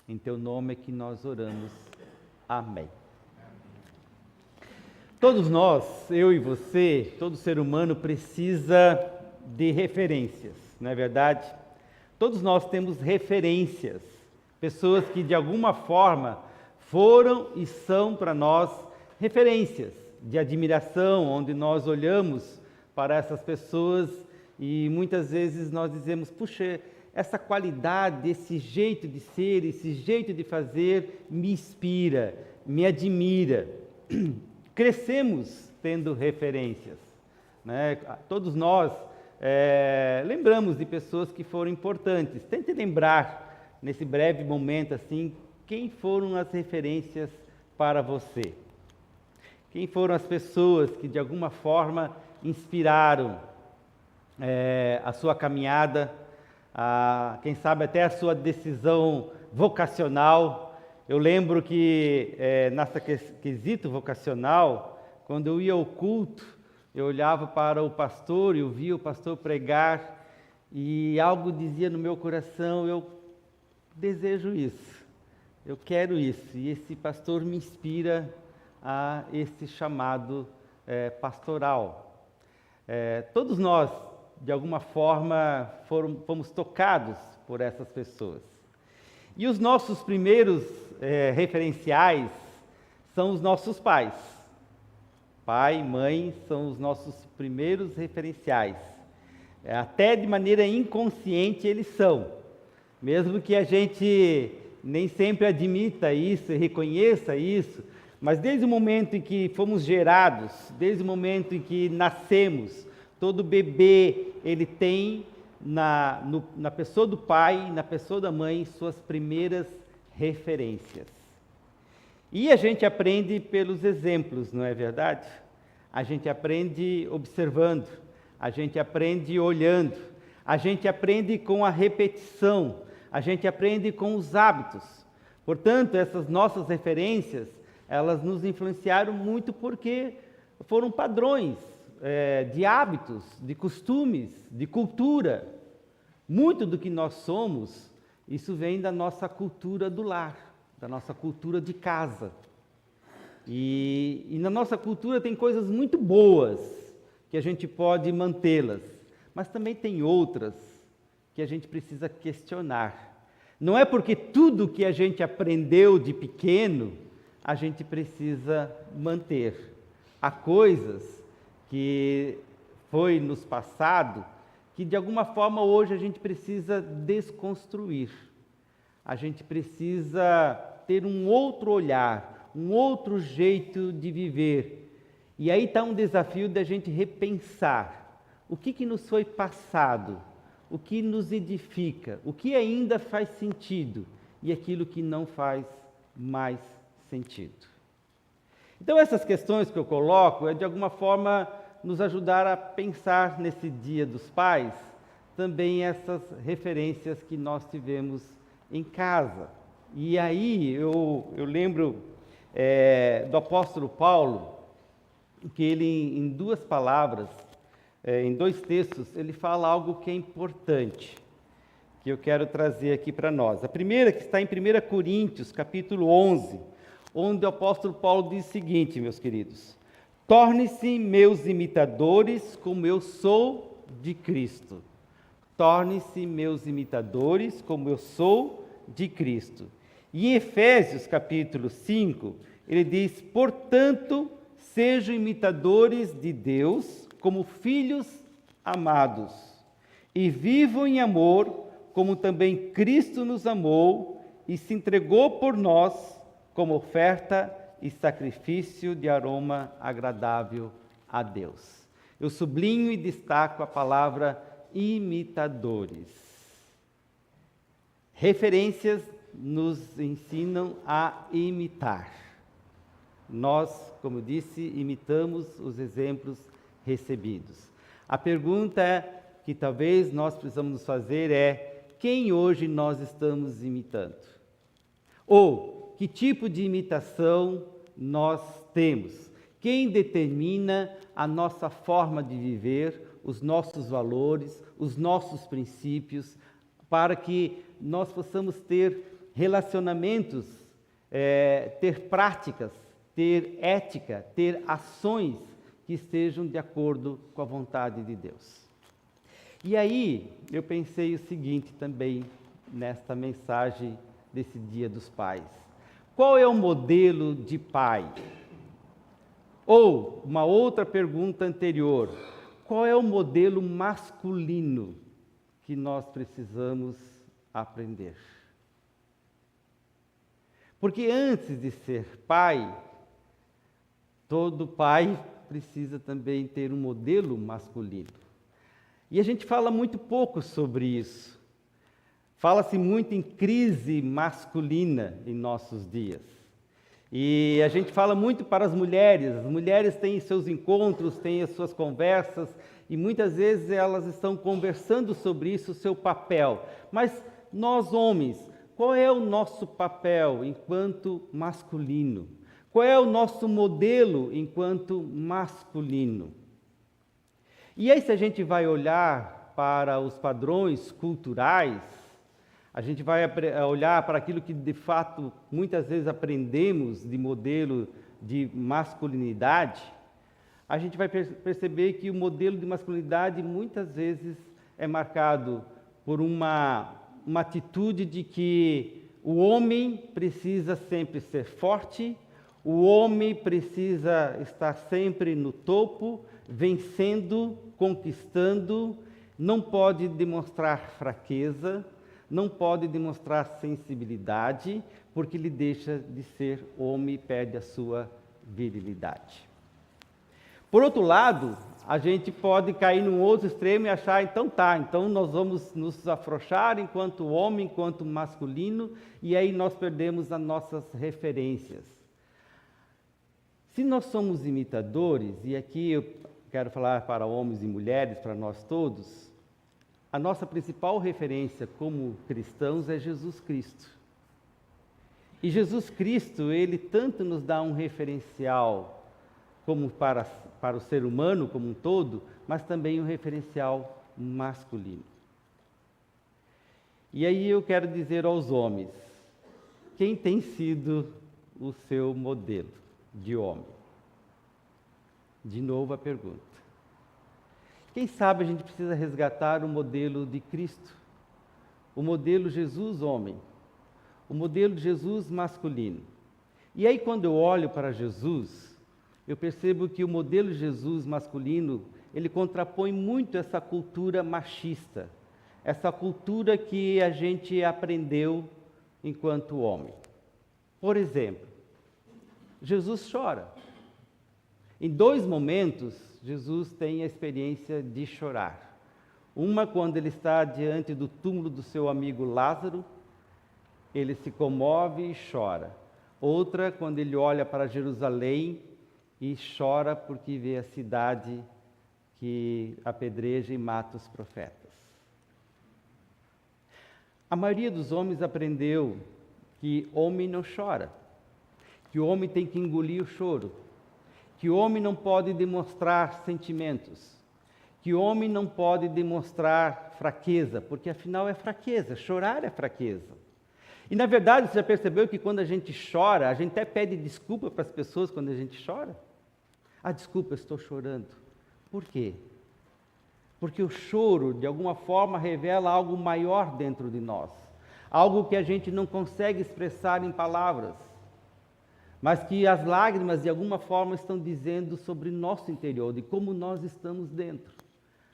Em teu nome é que nós oramos. Amém. Todos nós, eu e você, todo ser humano precisa de referências, não é verdade? Todos nós temos referências, pessoas que de alguma forma foram e são para nós referências de admiração, onde nós olhamos para essas pessoas e muitas vezes nós dizemos, puxa, essa qualidade, esse jeito de ser, esse jeito de fazer me inspira, me admira. Crescemos tendo referências, né? Todos nós lembramos de pessoas que foram importantes. Tente lembrar, nesse breve momento assim, quem foram as referências para você. Quem foram as pessoas que de alguma forma inspiraram a sua caminhada, quem sabe até a sua decisão vocacional. Eu lembro que nessa quesito vocacional, quando eu ia ao culto, eu olhava para o pastor e eu via o pastor pregar e algo dizia no meu coração, eu desejo isso, eu quero isso, e esse pastor me inspira a esse chamado pastoral. Todos nós, de alguma forma, fomos tocados por essas pessoas. E os nossos primeiros referenciais são os nossos pais. Pai e mãe são os nossos primeiros referenciais. Até de maneira inconsciente eles são. Mesmo que a gente nem sempre admita isso e reconheça isso, mas desde o momento em que fomos gerados, desde o momento em que nascemos, todo bebê, ele tem na pessoa do pai, na pessoa da mãe, suas primeiras referências. E a gente aprende pelos exemplos, não é verdade? A gente aprende observando, a gente aprende olhando, a gente aprende com a repetição, a gente aprende com os hábitos. Portanto, essas nossas referências, elas nos influenciaram muito porque foram padrões de hábitos, de costumes, de cultura. Muito do que nós somos, isso vem da nossa cultura do lar, da nossa cultura de casa. E na nossa cultura tem coisas muito boas que a gente pode mantê-las, mas também tem outras que a gente precisa questionar. Não é porque tudo que a gente aprendeu de pequeno, a gente precisa manter. Há coisas que foi nos passado, que de alguma forma hoje a gente precisa desconstruir. A gente precisa ter um outro olhar, um outro jeito de viver. E aí está um desafio da gente repensar o que nos foi passado, o que nos edifica, o que ainda faz sentido e aquilo que não faz mais sentido. Então essas questões que eu coloco de alguma forma nos ajudar a pensar nesse Dia dos Pais, também essas referências que nós tivemos em casa. E aí eu lembro do apóstolo Paulo, que ele em duas palavras, em dois textos, ele fala algo que é importante, que eu quero trazer aqui para nós. A primeira que está em 1 Coríntios, capítulo 11, onde o apóstolo Paulo diz o seguinte, meus queridos: torne-se meus imitadores como eu sou de Cristo. Torne-se meus imitadores como eu sou de Cristo. E em Efésios capítulo 5, ele diz, portanto, sejam imitadores de Deus como filhos amados, e vivam em amor, como também Cristo nos amou e se entregou por nós como oferta e sacrifício de aroma agradável a Deus. Eu sublinho e destaco a palavra imitadores. Referências nos ensinam a imitar. Nós, como disse, imitamos os exemplos recebidos. A pergunta que talvez nós precisamos nos fazer é: quem hoje nós estamos imitando? Ou que tipo de imitação nós temos? Quem determina a nossa forma de viver, os nossos valores, os nossos princípios, para que nós possamos ter relacionamentos, ter práticas, ter ética, ter ações que estejam de acordo com a vontade de Deus. E aí, eu pensei o seguinte também, nesta mensagem desse Dia dos Pais. Qual é o modelo de pai? Ou, uma outra pergunta anterior, qual é o modelo masculino que nós precisamos aprender? Porque antes de ser pai, todo pai precisa também ter um modelo masculino. E a gente fala muito pouco sobre isso. Fala-se muito em crise masculina em nossos dias. E a gente fala muito para as mulheres têm seus encontros, têm as suas conversas, e muitas vezes elas estão conversando sobre isso, o seu papel. Mas nós homens, qual é o nosso papel enquanto masculino? Qual é o nosso modelo enquanto masculino? E aí, se a gente vai olhar para os padrões culturais, a gente vai olhar para aquilo que, de fato, muitas vezes aprendemos de modelo de masculinidade, a gente vai perceber que o modelo de masculinidade, muitas vezes, é marcado por uma atitude de que o homem precisa sempre ser forte, o homem precisa estar sempre no topo, vencendo, conquistando, não pode demonstrar fraqueza, não pode demonstrar sensibilidade, porque ele deixa de ser homem e perde a sua virilidade. Por outro lado, a gente pode cair num outro extremo e achar, então nós vamos nos afrouxar enquanto homem, enquanto masculino, e aí nós perdemos as nossas referências. Se nós somos imitadores, e aqui eu quero falar para homens e mulheres, para nós todos, a nossa principal referência como cristãos é Jesus Cristo. E Jesus Cristo, ele tanto nos dá um referencial como para o ser humano como um todo, mas também um referencial masculino. E aí eu quero dizer aos homens, quem tem sido o seu modelo de homem? De novo a pergunta. Quem sabe a gente precisa resgatar o modelo de Cristo, o modelo Jesus homem, o modelo de Jesus masculino. E aí quando eu olho para Jesus, eu percebo que o modelo de Jesus masculino, ele contrapõe muito essa cultura machista, essa cultura que a gente aprendeu enquanto homem. Por exemplo, Jesus chora. Em 2 momentos, Jesus tem a experiência de chorar. Uma, quando ele está diante do túmulo do seu amigo Lázaro, ele se comove e chora. Outra, quando ele olha para Jerusalém e chora porque vê a cidade que apedreja e mata os profetas. A maioria dos homens aprendeu que homem não chora, que o homem tem que engolir o choro, que o homem não pode demonstrar sentimentos, que o homem não pode demonstrar fraqueza, porque afinal é fraqueza, chorar é fraqueza. E na verdade, você já percebeu que quando a gente chora, a gente até pede desculpa para as pessoas quando a gente chora? Ah, desculpa, eu estou chorando. Por quê? Porque o choro, de alguma forma, revela algo maior dentro de nós, algo que a gente não consegue expressar em palavras, mas que as lágrimas, de alguma forma, estão dizendo sobre nosso interior, de como nós estamos dentro.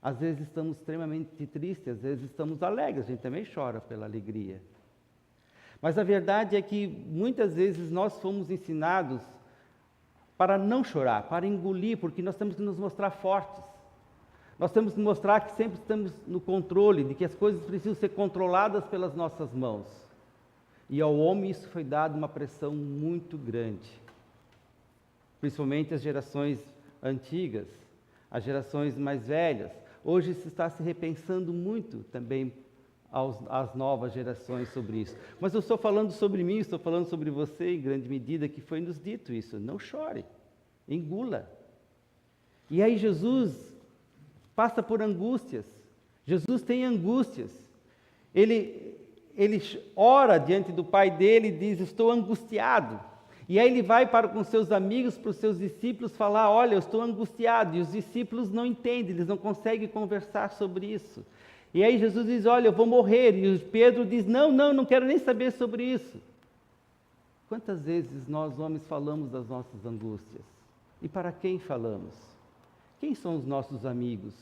Às vezes estamos extremamente tristes, às vezes estamos alegres, a gente também chora pela alegria. Mas a verdade é que, muitas vezes, nós fomos ensinados para não chorar, para engolir, porque nós temos que nos mostrar fortes. Nós temos que mostrar que sempre estamos no controle, de que as coisas precisam ser controladas pelas nossas mãos. E ao homem isso foi dado uma pressão muito grande, principalmente as gerações antigas, as gerações mais velhas. Hoje se está se repensando muito também às novas gerações sobre isso. Mas eu estou falando sobre mim, estou falando sobre você em grande medida, que foi nos dito isso. Não chore, engula. E aí Jesus passa por angústias. Jesus tem angústias. Ele ele ora diante do pai dele e diz: estou angustiado. E aí ele vai para com seus amigos, para os seus discípulos falar: olha, eu estou angustiado. E os discípulos não entendem, eles não conseguem conversar sobre isso. E aí Jesus diz: olha, eu vou morrer. E Pedro diz: não quero nem saber sobre isso. Quantas vezes nós homens falamos das nossas angústias? E para quem falamos? Quem são os nossos amigos?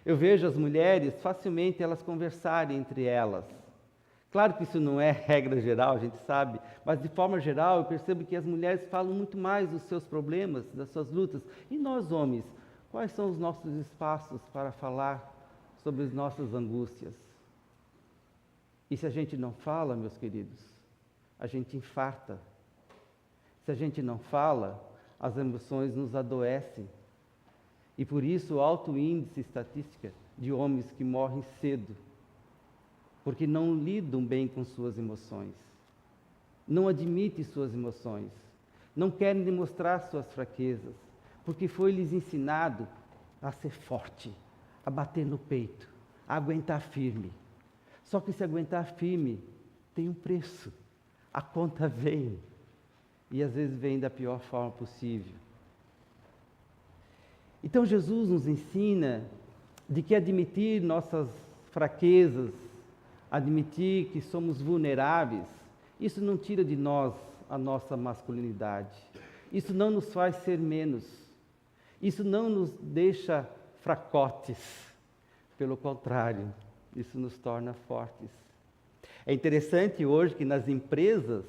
Eu vejo as mulheres, facilmente elas conversarem entre elas. Claro que isso não é regra geral, a gente sabe, mas de forma geral eu percebo que as mulheres falam muito mais dos seus problemas, das suas lutas. E nós homens, quais são os nossos espaços para falar sobre as nossas angústias? E se a gente não fala, meus queridos, a gente infarta. Se a gente não fala, as emoções nos adoecem. E por isso o alto índice estatística de homens que morrem cedo, porque não lidam bem com suas emoções, não admitem suas emoções, não querem demonstrar suas fraquezas, porque foi-lhes ensinado a ser forte, a bater no peito, a aguentar firme. Só que se aguentar firme tem um preço, a conta vem, e às vezes vem da pior forma possível. Então Jesus nos ensina de que admitir nossas fraquezas, admitir que somos vulneráveis, isso não tira de nós a nossa masculinidade. Isso não nos faz ser menos. Isso não nos deixa fracotes. Pelo contrário, isso nos torna fortes. É interessante hoje que nas empresas,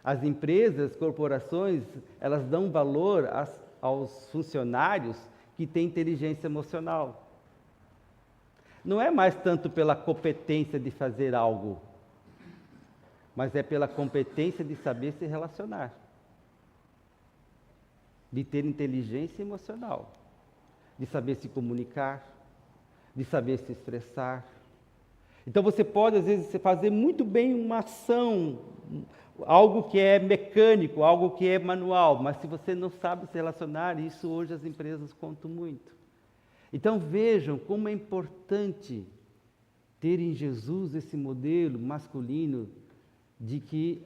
as corporações, elas dão valor aos funcionários que têm inteligência emocional. Não é mais tanto pela competência de fazer algo, mas é pela competência de saber se relacionar, de ter inteligência emocional, de saber se comunicar, de saber se expressar. Então você pode, às vezes, fazer muito bem uma ação, algo que é mecânico, algo que é manual, mas se você não sabe se relacionar, isso hoje as empresas contam muito. Então vejam como é importante ter em Jesus esse modelo masculino de que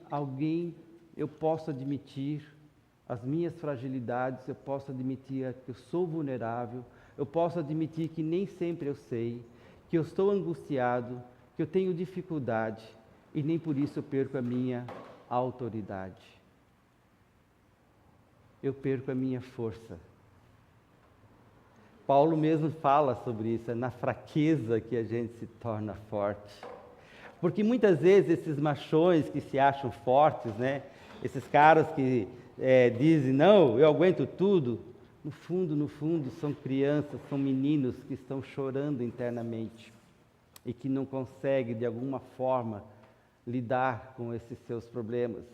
eu posso admitir as minhas fragilidades, eu posso admitir que eu sou vulnerável, eu posso admitir que nem sempre eu sei, que eu estou angustiado, que eu tenho dificuldade e nem por isso eu perco a minha autoridade. Eu perco a minha força. Paulo mesmo fala sobre isso, é na fraqueza que a gente se torna forte. Porque muitas vezes esses machões que se acham fortes, né? Esses caras que dizem, não, eu aguento tudo, no fundo, são crianças, são meninos que estão chorando internamente e que não conseguem, de alguma forma, lidar com esses seus problemas.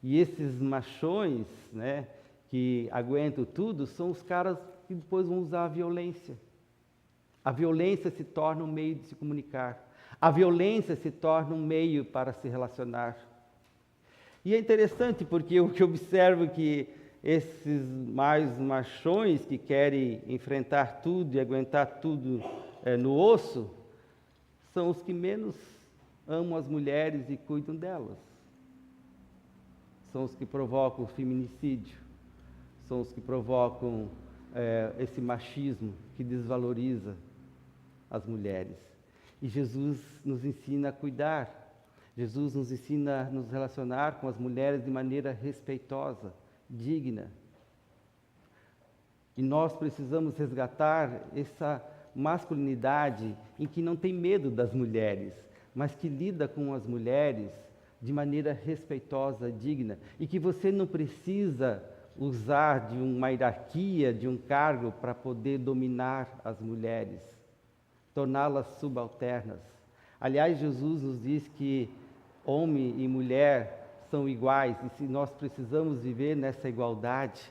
E esses machões, né, que aguentam tudo, são os caras que depois vão usar a violência. A violência se torna um meio de se comunicar. A violência se torna um meio para se relacionar. E é interessante porque o que eu observo é que esses mais machões que querem enfrentar tudo e aguentar tudo no osso, são os que menos amam as mulheres e cuidam delas. São os que provocam o feminicídio. São os que provocam esse machismo que desvaloriza as mulheres. E Jesus nos ensina a cuidar. Jesus nos ensina a nos relacionar com as mulheres de maneira respeitosa, digna. E nós precisamos resgatar essa masculinidade em que não tem medo das mulheres, mas que lida com as mulheres de maneira respeitosa, digna. E que você não precisa usar de uma hierarquia, de um cargo para poder dominar as mulheres, torná-las subalternas. Aliás, Jesus nos diz que homem e mulher são iguais, e se nós precisamos viver nessa igualdade,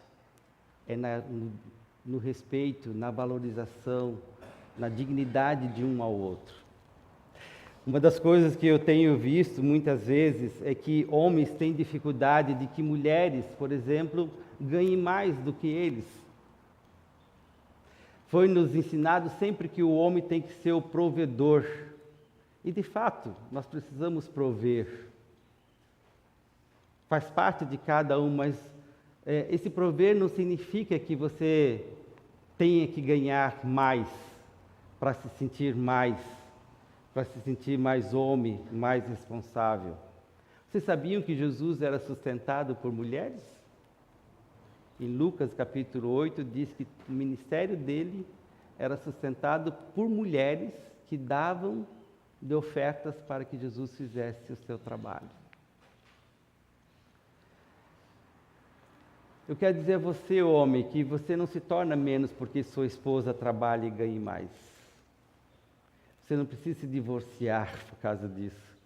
no respeito, na valorização, na dignidade de um ao outro. Uma das coisas que eu tenho visto muitas vezes é que homens têm dificuldade de que mulheres, por exemplo, ganhem mais do que eles. Foi nos ensinado sempre que o homem tem que ser o provedor. E de fato, nós precisamos prover. Faz parte de cada um, mas esse prover não significa que você tenha que ganhar mais para se sentir mais homem, mais responsável. Vocês sabiam que Jesus era sustentado por mulheres? Em Lucas capítulo 8 diz que o ministério dele era sustentado por mulheres que davam de ofertas para que Jesus fizesse o seu trabalho. Eu quero dizer a você, homem, que você não se torna menos porque sua esposa trabalha e ganhe mais. Você não precisa se divorciar por causa disso.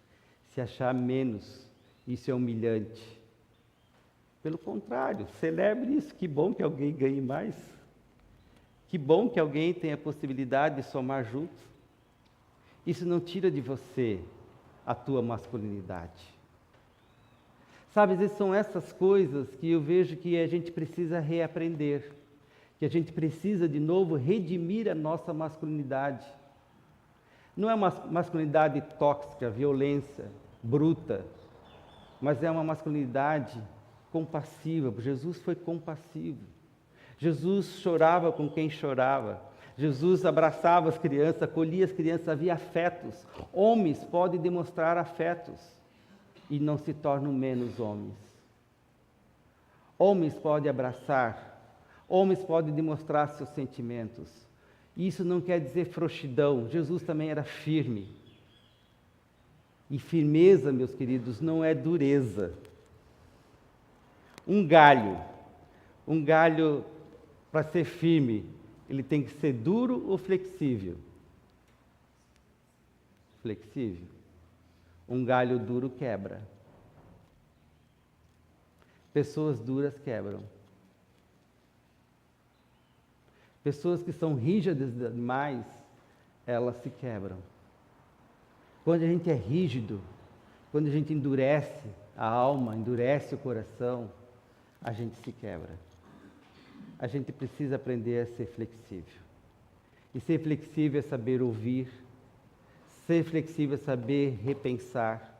Se achar menos, isso é humilhante. Pelo contrário, celebre isso. Que bom que alguém ganhe mais. Que bom que alguém tenha a possibilidade de somar junto. Isso não tira de você a tua masculinidade. Sabe, são essas coisas que eu vejo que a gente precisa reaprender, que a gente precisa de novo redimir a nossa masculinidade. Não é uma masculinidade tóxica, violência, bruta, mas é uma masculinidade compassiva. Jesus foi compassivo. Jesus chorava com quem chorava. Jesus abraçava as crianças, acolhia as crianças, havia afetos. Homens podem demonstrar afetos e não se tornam menos homens. Homens podem abraçar, homens podem demonstrar seus sentimentos. Isso não quer dizer frouxidão. Jesus também era firme. E firmeza, meus queridos, não é dureza. Um galho, para ser firme, ele tem que ser duro ou flexível? Flexível. Um galho duro quebra. Pessoas duras quebram. Pessoas que são rígidas demais, elas se quebram. Quando a gente é rígido, quando a gente endurece a alma, endurece o coração, a gente se quebra. A gente precisa aprender a ser flexível. E ser flexível é saber ouvir, ser flexível é saber repensar,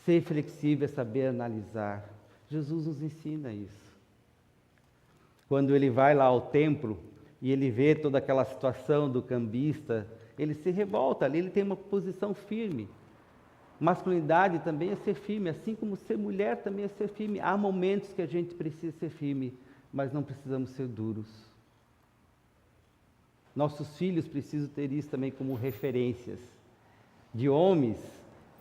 ser flexível é saber analisar. Jesus nos ensina isso. Quando ele vai lá ao templo e ele vê toda aquela situação do cambista, ele se revolta ali, ele tem uma posição firme. Masculinidade também é ser firme, assim como ser mulher também é ser firme. Há momentos que a gente precisa ser firme, mas não precisamos ser duros. Nossos filhos precisam ter isso também como referências. De homens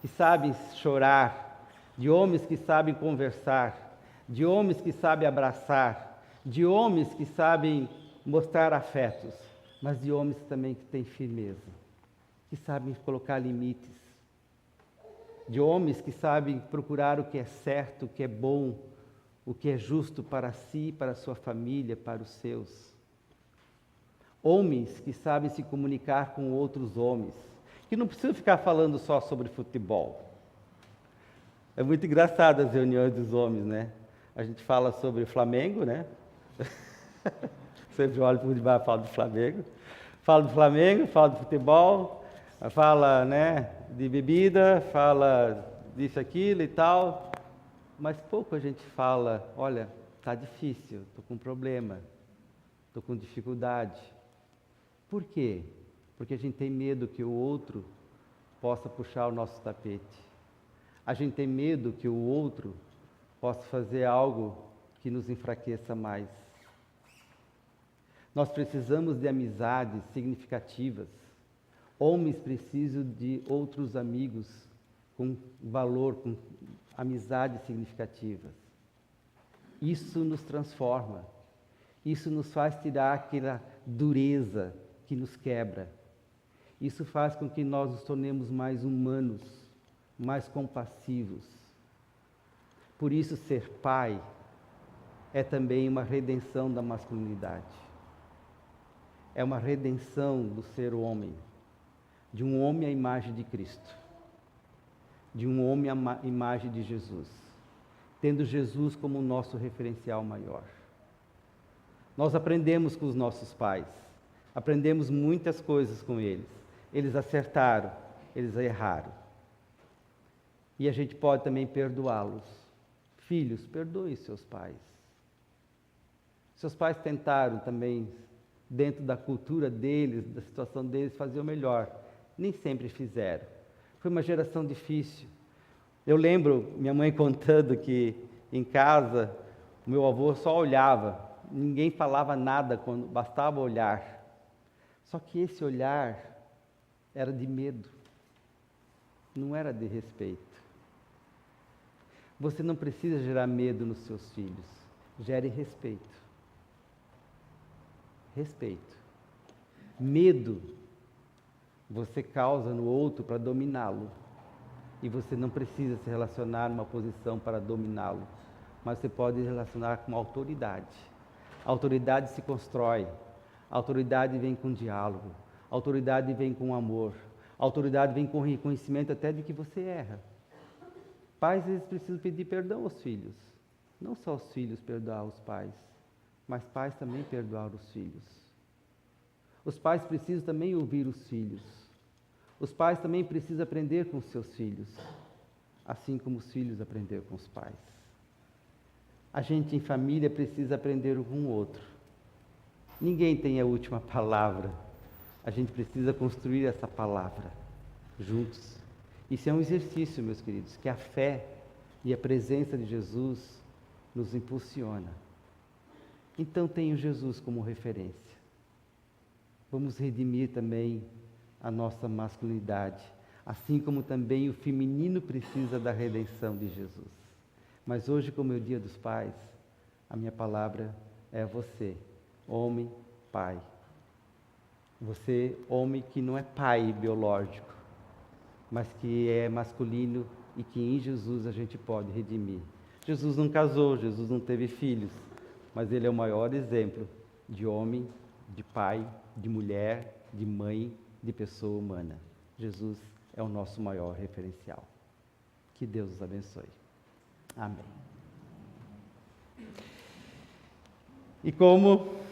que sabem chorar, de homens que sabem conversar, de homens que sabem abraçar, de homens que sabem mostrar afetos, mas de homens também que têm firmeza, que sabem colocar limites, de homens que sabem procurar o que é certo, o que é bom, o que é justo para si, para a sua família, para os seus. Homens que sabem se comunicar com outros homens, que não precisam ficar falando só sobre futebol. É muito engraçado as reuniões dos homens, né? A gente fala sobre o Flamengo, né? Sempre olho por debaixo e falo do Flamengo. Fala do Flamengo, fala do futebol, fala, né, de bebida, fala disso, aquilo e tal. Mas pouco a gente fala, olha, está difícil, estou com problema, estou com dificuldade. Por quê? Porque a gente tem medo que o outro possa puxar o nosso tapete. A gente tem medo que o outro possa fazer algo que nos enfraqueça mais. Nós precisamos de amizades significativas. Homens precisam de outros amigos com valor, com amizades significativas. Isso nos transforma. Isso nos faz tirar aquela dureza que nos quebra. Isso faz com que nós nos tornemos mais humanos, mais compassivos. Por isso, ser pai é também uma redenção da masculinidade. É uma redenção do ser homem, de um homem à imagem de Cristo, de um homem à imagem de Jesus, tendo Jesus como o nosso referencial maior. Nós aprendemos com os nossos pais, aprendemos muitas coisas com eles. Eles acertaram, eles erraram. E a gente pode também perdoá-los. Filhos, perdoem seus pais. Seus pais tentaram também, dentro da cultura deles, da situação deles, fazer o melhor. Nem sempre fizeram. Foi uma geração difícil. Eu lembro minha mãe contando que em casa o meu avô só olhava, ninguém falava nada, quando bastava olhar. Só que esse olhar era de medo, não era de respeito. Você não precisa gerar medo nos seus filhos, gere respeito. Respeito. Medo você causa no outro para dominá-lo. E você não precisa se relacionar numa posição para dominá-lo, mas você pode se relacionar com autoridade. A autoridade se constrói, a autoridade vem com diálogo, a autoridade vem com amor, a autoridade vem com reconhecimento até de que você erra. Pais, eles precisam pedir perdão aos filhos. Não só os filhos perdoar os pais, mas pais também perdoar os filhos. Os pais precisam também ouvir os filhos. Os pais também precisam aprender com os seus filhos, assim como os filhos aprenderam com os pais. A gente em família precisa aprender um com o outro. Ninguém tem a última palavra. A gente precisa construir essa palavra juntos. Isso é um exercício, meus queridos, que a fé e a presença de Jesus nos impulsiona. Então tenha Jesus como referência. Vamos redimir também a nossa masculinidade, assim como também o feminino precisa da redenção de Jesus. Mas hoje, como é o Dia dos Pais, a minha palavra é a você, homem, pai. Você, homem que não é pai biológico, mas que é masculino e que em Jesus a gente pode redimir. Jesus não casou, Jesus não teve filhos, mas ele é o maior exemplo de homem, de pai, de mulher, de mãe, de pessoa humana. Jesus é o nosso maior referencial. Que Deus os abençoe. Amém. E como